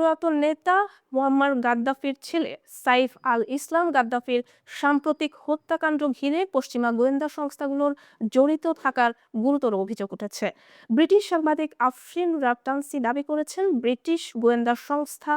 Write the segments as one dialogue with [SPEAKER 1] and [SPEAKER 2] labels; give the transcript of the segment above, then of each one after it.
[SPEAKER 1] প্রয়াত নেতা মুয়াম্মার গাদ্দাফির ছেলে সাইফ আল ইসলাম গাদ্দাফির সাম্প্রতিক হত্যাকাণ্ড ঘিরে পশ্চিমা গোয়েন্দা সংস্থাগুলোর জড়িত থাকার গুরুতর অভিযোগ উঠেছে। ব্রিটিশ সাংবাদিক আফরিন রাফতানসি দাবি করেছেন, ব্রিটিশ গোয়েন্দা সংস্থা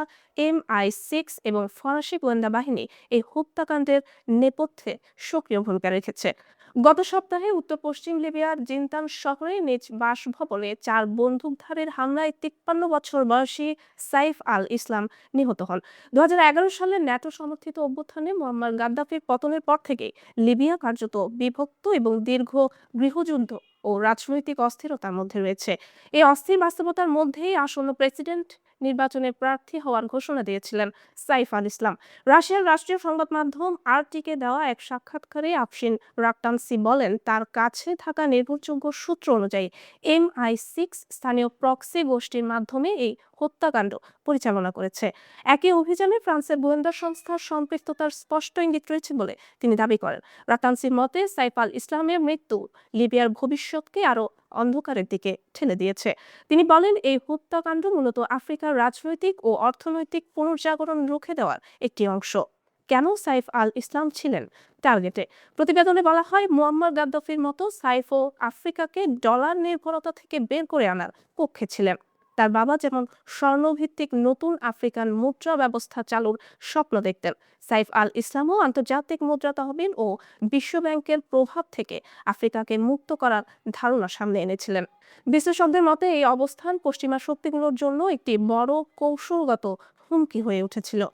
[SPEAKER 1] MI6 এবং ফরাসি গোয়েন্দা বাহিনী এই হত্যাকাণ্ডের নেপথ্যে সক্রিয় ভূমিকা রেখেছে। গত সপ্তাহে উত্তর পশ্চিম লিবিয়ার জিনতান শহরে নিজ বাসভবনে 4 বন্দুকধারীর হামলায় 53 বছর বয়সী সাইফ আল ইসলাম নিহত হন। 2011 সালে ন্যাটো সমর্থিত অভ্যুত্থানে মুয়াম্মার গাদ্দাফির পতনের পর থেকেই লিবিয়া কার্যত বিভক্ত এবং দীর্ঘ গৃহযুদ্ধ ও রাজনৈতিক অস্থিরতার মধ্যে রয়েছে। এই অস্থির বাস্তবতার মধ্যেই আসন্ন প্রেসিডেন্ট নির্বাচনে প্রার্থী হওয়ার ঘোষণা দিয়েছিলেন সাইফ আল ইসলাম। রাশিয়ার রাষ্ট্রীয় সংবাদ মাধ্যম আরটিকে দেওয়া এক সাক্ষাৎকারে আফরিন রাফতানসি বলেন, তার কাছে থাকা নির্ভরযোগ্য সূত্র অনুযায়ী MI6 স্থানীয় প্রক্সি গোষ্ঠীর মাধ্যমে এই হত্যাকাণ্ড পরিচালনা করেছে। একই অভিযানে ফ্রান্সের গোয়েন্দা সংস্থার সম্পৃক্ততার স্পষ্ট ইঙ্গিত রয়েছে বলে তিনি দাবি করেন। রাফতানসির মতে, সাইফ আল ইসলামের মৃত্যু লিবিয়ার ভবিষ্যৎকে আরো অন্ধকারের দিকে ঠেলে দিয়েছে। তিনি বলেন, এই হত্যাকাণ্ড মূলত আফ্রিকার রাজনৈতিক ও অর্থনৈতিক পুনর্জাগরণ রুখে দেওয়ার একটি অংশ। কেন সাইফ আল ইসলাম ছিলেন টার্গেটে? প্রতিবেদনে বলা হয়, মুয়াম্মার গাদ্দাফির মতো সাইফও আফ্রিকাকে ডলার নির্ভরতা থেকে বের করে আনার পক্ষে ছিলেন। তার বাবা যেমন স্বর্ণভিত্তিক নতুন আফ্রিকান মুদ্রা ব্যবস্থা চালুর স্বপ্ন দেখতেন, সাইফ আল ইসলামও আন্তর্জাতিক মুদ্রা তহবিল ও বিশ্বব্যাংকের প্রভাব থেকে আফ্রিকাকে মুক্ত করার ধারণা সামনে এনেছিলেন। বিশ্লেষকদের মতে, এই অবস্থান পশ্চিমা শক্তিগুলোর জন্য একটি বড় কৌশলগত হুমকি হয়ে উঠেছিল।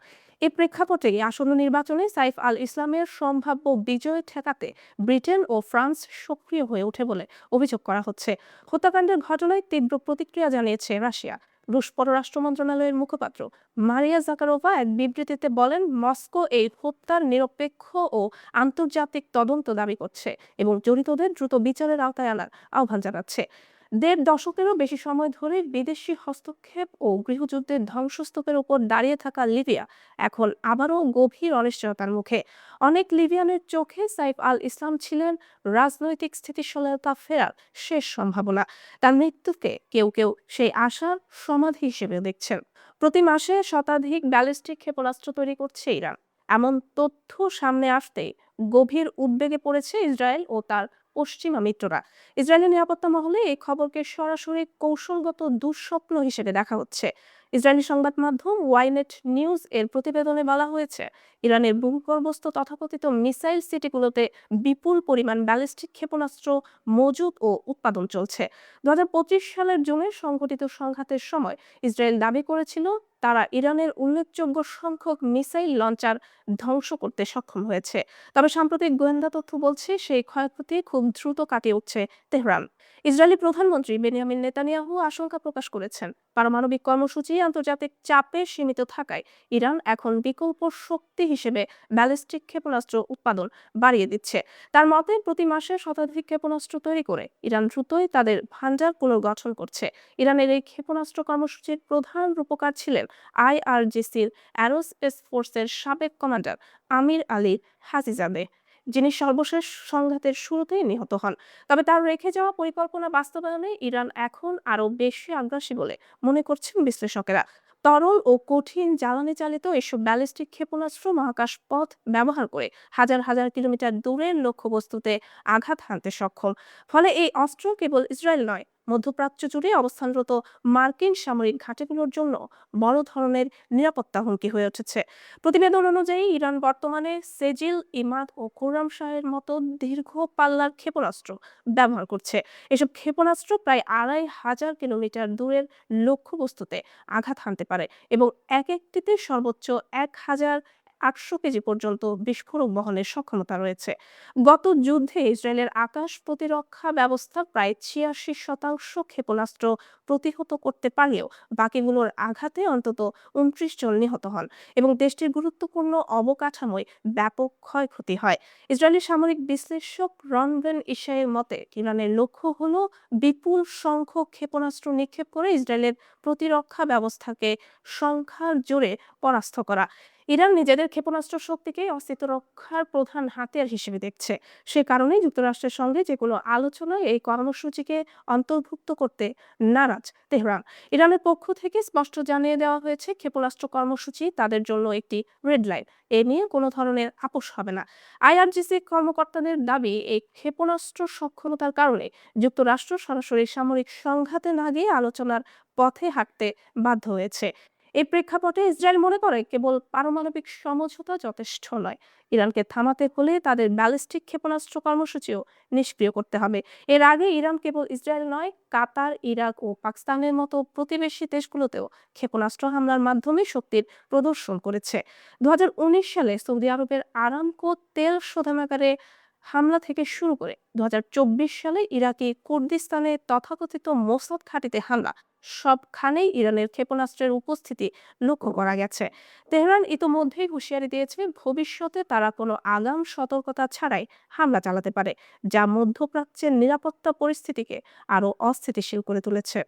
[SPEAKER 1] এই প্রেক্ষাপটে আসন্ন নির্বাচনে সাইফ আল ইসলামের সম্ভাব্য বিজয় ঠেকাতে ব্রিটেন ও ফ্রান্স সক্রিয় হয়ে ওঠে বলে অভিযোগ করা হচ্ছে। হত্যাকাণ্ডের ঘটনায় তীব্র প্রতিক্রিয়া জানিয়েছে রাশিয়া। রুশ পররাষ্ট্র মন্ত্রণালয়ের মুখপাত্র মারিয়া জাকারোভা এক বিবৃতিতে বলেন, মস্কো এই হত্যার নিরপেক্ষ ও আন্তর্জাতিক তদন্ত দাবি করছে এবং জড়িতদের দ্রুত বিচারের আওতায় আনার আহ্বান জানাচ্ছে। 1.5 দশকেরও বেশি সময় ধরে বিদেশি হস্তক্ষেপ ও গৃহযুদ্ধের ধ্বংসস্তূপের উপর দাঁড়িয়ে থাকা লিবিয়া এখন আবারও গভীর অনিশ্চয়তার মুখে। অনেক লিবিয়ানের চোখে সাইফ আল ইসলাম ছিলেন রাজনৈতিক স্থিতিশীলতা ফেরার শেষ সম্ভাবনা। তার মৃত্যুকে কেউ কেউ সেই আশার সমাধি হিসেবে দেখছেন। প্রতি মাসে শতাধিক ব্যালিস্টিক ক্ষেপণাস্ত্র তৈরি করছে ইরান। এমন তথ্য সামনে আসতেই গভীর উদ্বেগে পড়েছে ইসরায়েল ও তার পশ্চিমা মিত্ররা। ইসরায়েলের নিরাপত্তা মহলে এই খবরকে সরাসরি কৌশলগত দুঃস্বপ্ন হিসেবে দেখা হচ্ছে। ইসরায়েলি সংবাদ মাধ্যম ওয়াইনেট নিউজ এর প্রতিবেদনে বলা হয়েছে, ইরানের ভূগর্ভস্থ তথাকথিত মিসাইল সিটিগুলোতে বিপুল পরিমাণ ব্যালিস্টিক ক্ষেপণাস্ত্র মজুত ও উৎপাদন চলছে। 2025 সালের জুনে সংঘটিত সংঘাতের সময় ইসরায়েল দাবি করেছিল, তারা ইরানের উল্লেখযোগ্য সংখ্যক মিসাইল লঞ্চার ধ্বংস করতে সক্ষম হয়েছে। তবে সাম্প্রতিক গোয়েন্দা তথ্য বলছে, সেই ক্ষয়ক্ষতি খুব দ্রুত কাটিয়ে উঠছে তেহরান। ইসরায়েলি প্রধানমন্ত্রী বেনিয়ামিন নেতানিয়াহু আশঙ্কা প্রকাশ করেছেন, পারমাণবিক কর্মসূচি আন্তর্জাতিক চাপে সীমিত থাকায় ইরান এখন বিকল্প শক্তি হিসেবে ব্যালিস্টিক ক্ষেপণাস্ত্র উৎপাদন বাড়িয়ে দিচ্ছে। তার মতে, প্রতি মাসে শতাধিক ক্ষেপণাস্ত্র তৈরি করে ইরান দ্রুতই তাদের ভান্ডার পুনর্গঠন করছে। ইরানের এই ক্ষেপণাস্ত্র কর্মসূচির প্রধান রূপকার ছিলেন IRGCর অ্যারোস্পেস ফোর্সের সাবেক কমান্ডার আমির আলী হাজিজাদে, যিনি সর্বশেষ সংঘাতের শুরুতেই নিহত হন। তবে তার রেখে যাওয়া পরিকল্পনা বাস্তবায়নে ইরান এখন আরও বেশি আগ্রাসী বলে মনে করছেন বিশ্লেষকেরা। তরল ও কঠিন জ্বালানি চালিত এসব ব্যালিস্টিক ক্ষেপণাস্ত্র মহাকাশ পথ ব্যবহার করে হাজার হাজার কিলোমিটার দূরের লক্ষ্যবস্তুতে আঘাত হানতে সক্ষম। ফলে এই অস্ত্র কেবল ইসরায়েল নয়, মধ্যপ্রাচ্য জুড়ে অবস্থানরত মার্কিন সামরিক ঘাঁটিগুলোর জন্য বড় ধরনের নিরাপত্তা হুমকি হয়ে উঠেছে। প্রতিবেদন অনুযায়ী ইরান বর্তমানে সেজিল, ইমাদ ও খোরামশাহের মতো দীর্ঘ পাল্লার ক্ষেপণাস্ত্র ব্যবহার করছে। এসব ক্ষেপণাস্ত্র প্রায় 2500 কিলোমিটার দূরের লক্ষ্যবস্তুতে আঘাত হানতে পারে এবং এক একটিতে সর্বোচ্চ 1800 কেজি পর্যন্ত বিস্ফোরক বহনের সক্ষমতা রয়েছে। গত যুদ্ধে ইসরায়েলের আকাশ প্রতিরক্ষা ব্যবস্থা প্রায় 86% ক্ষেপণাস্ত্র প্রতিহত করতে পারলেও বাকিগুলোর আঘাতে অন্তত 29 জন নিহত হন এবং দেশটির গুরুত্বপূর্ণ অবকাঠামোয় ব্যাপক ক্ষয়ক্ষতি হয়। ইসরায়েলি সামরিক বিশ্লেষক রন বেন ইশাইয়ের মতে, ইরানের লক্ষ্য হলো বিপুল সংখ্যক ক্ষেপণাস্ত্র নিক্ষেপ করে ইসরায়েলের প্রতিরক্ষা ব্যবস্থাকে সংখ্যার জোরে পরাস্ত করা। ইরান নিজেদের ক্ষেপণাস্ত্র শক্তিকে অস্তিত্ব রক্ষার প্রধান হাতিয়ার হিসেবে দেখছে। সে কারণেই যুক্তরাষ্ট্রের সঙ্গে যেগুলো আলোচনায় এই কর্মসূচিকে অন্তর্ভুক্ত করতে নারাজ তেহরান। ইরানের পক্ষ থেকে স্পষ্ট জানিয়ে দেওয়া হয়েছে, ক্ষেপণাস্ত্র কর্মসূচি তাদের জন্য একটি রেড লাইন। এ নিয়ে কোনো ধরনের আপোষ হবে না। আইআরজিসি কর্মকর্তাদের দাবি, এই ক্ষেপণাস্ত্র সক্ষমতার কারণে যুক্তরাষ্ট্র সরাসরি সামরিক সংঘাতে না গিয়ে আলোচনার পথে হাঁটতে বাধ্য হয়েছে। এই প্রেক্ষাপটে ইসরায়েল মনে করে কেবল পারমাণবিক সমঝোতা যথেষ্ট নয়। ইরানকে থামাতে হলে তাদের ব্যালিস্টিক ক্ষেপণাস্ত্র কর্মসূচিও নিষ্ক্রিয় করতে হবে। এর আগে ইরান কেবল ইসরায়েল নয়, কাতার, ইরাক ও পাকিস্তানের মতো প্রতিবেশী দেশগুলোতেও ক্ষেপণাস্ত্র হামলার মাধ্যমে শক্তির প্রদর্শন করেছে। 2019 সালে সৌদি আরবের আরামকো তেল শোধনাগারে হামলা থেকে শুরু করে 2024 সালে ইরাকি কুর্দিস্তানে তথাকথিত মোসাদ ঘাঁটিতে হামলা, সবখানেই ইরানের ক্ষেপণাস্ত্রের উপস্থিতি লক্ষ্য করা গেছে। তেহরান ইতোমধ্যেই হুঁশিয়ারি দিয়েছে, ভবিষ্যতে তারা কোনো আগাম সতর্কতা ছাড়াই হামলা চালাতে পারে, যা মধ্যপ্রাচ্যের নিরাপত্তা পরিস্থিতিকে আরও অস্থিতিশীল করে তুলেছে।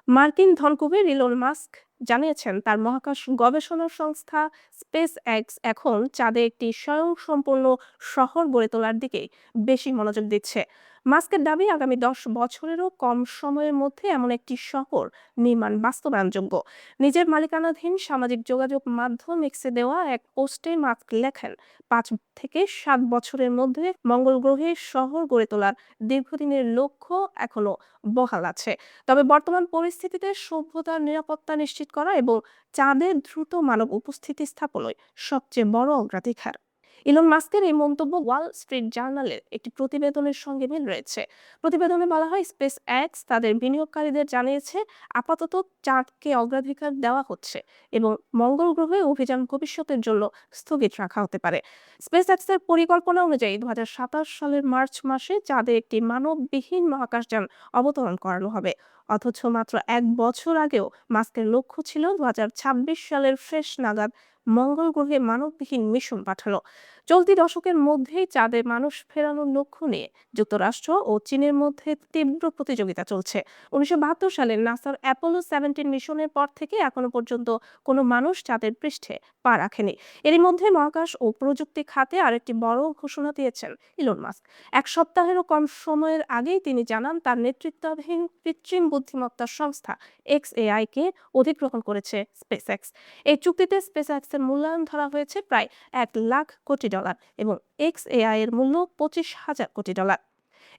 [SPEAKER 1] মার্কিন ধনকুবের ইলন মাস্ক জানিয়েছেন, তার মহাকাশ গবেষণা সংস্থা স্পেস এক্স এখন চাঁদে একটি স্বয়ংসম্পূর্ণ শহর গড়ে তোলার দিকেই বেশি মনোযোগ দিচ্ছে। মাস্কের দাবি, আগামী 10 বছরেরও কম সময়ের মধ্যে এমন একটি শহর নির্মাণ বাস্তবায়নযোগ্য। নিজের মালিকানাধীন সামাজিক যোগাযোগ মাধ্যম এক্সে দেওয়া এক পোস্টে মাস্ক লেখেন, 5 থেকে 7 বছরের মধ্যে মঙ্গল গ্রহে শহর গড়ে তোলার দীর্ঘদিনের লক্ষ্য এখনো বহাল আছে। তবে বর্তমান পরিস্থিতিতে সভ্যতার নিরাপত্তা নিশ্চিত করা এবং চাঁদে দ্রুত মানব উপস্থিতি স্থাপনই সবচেয়ে বড় অগ্রাধিকার। ইলন মাস্কের এই মন্তব্য ওয়াল স্ট্রিট জার্নালের একটি প্রতিবেদনের সঙ্গে মিল রয়েছে। প্রতিবেদনে বলা হয়, স্পেস এক্স তাদের বিনিয়োগকারীদের জানিয়েছে, আপাতত চাঁদকে অগ্রাধিকার দেওয়া হচ্ছে এবং মঙ্গল গ্রহে অভিযান ভবিষ্যতের জন্য স্থগিত রাখা হতে পারে। স্পেস এক্সের পরিকল্পনা অনুযায়ী 2027 সালের মার্চ মাসে চাঁদে একটি মানববিহীন মহাকাশযান অবতরণ করানো হবে। অথচ মাত্র 1 বছর আগেও মাস্কের লক্ষ্য ছিল 2026 সালের শেষ নাগাদ মঙ্গল গ্রহে মানববিহীন মিশন পাঠানো। চলতি দশকের মধ্যেই চাঁদে মানুষ ফেরানোর লক্ষ্য নিয়ে যুক্তরাষ্ট্র ও চীনের মধ্যে তীব্র প্রতিযোগিতা চলছে। 1972 সালে নাসার অ্যাপোলো 17 মিশনের পর থেকে এখনো পর্যন্ত কোনো মানুষ চাঁদের পৃষ্ঠে পা রাখেনি। এরই মধ্যে মহাকাশ ও প্রযুক্তি খাতে আরেকটি বড় ঘোষণা দিয়েছেন ইলন মাস্ক। 1 সপ্তাহেরও কম সময়ের আগেই তিনি জানান, তার নেতৃত্বাধীন কৃত্রিম বুদ্ধিমত্তা সংস্থা XAI কে অধিগ্রহণ করেছে স্পেস এক্স। এই চুক্তিতে স্পেস এক্সের মূল্যায়ন ধরা হয়েছে প্রায় $1,00,00,000 এবং XAI এর মূল্য $25,000 কোটি।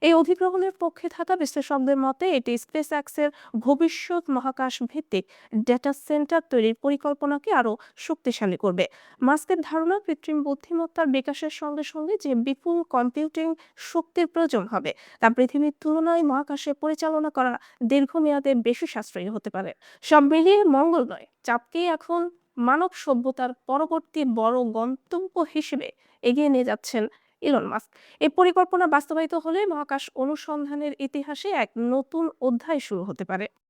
[SPEAKER 1] এই অধিগ্রহণের পক্ষে থাকা বিশ্লেষকদের মতে, এটি স্পেস এক্সের ভবিষ্যৎ মহাকাশ ভিত্তিক ডেটা সেন্টার তৈরির পরিকল্পনাকে আরও শক্তিশালী করবে। মাস্কের ধারণা, কৃত্রিম বুদ্ধিমত্তার বিকাশের সঙ্গে সঙ্গে যে বিপুল কম্পিউটিং শক্তির প্রয়োজন হবে, তা পৃথিবীর তুলনায় মহাকাশে পরিচালনা করা দীর্ঘমেয়াদে বেশি সাশ্রয়ী হতে পারে। সব মিলিয়ে মঙ্গল নয়, চাঁদকেই এখন মানব সভ্যতার পরবর্তী বড় গন্তব্য হিসেবে এগিয়ে নিয়ে যাচ্ছেন ইলন মাস্ক। এই পরিকল্পনা বাস্তবায়িত হলে মহাকাশ অনুসন্ধানের ইতিহাসে এক নতুন অধ্যায় শুরু হতে পারে।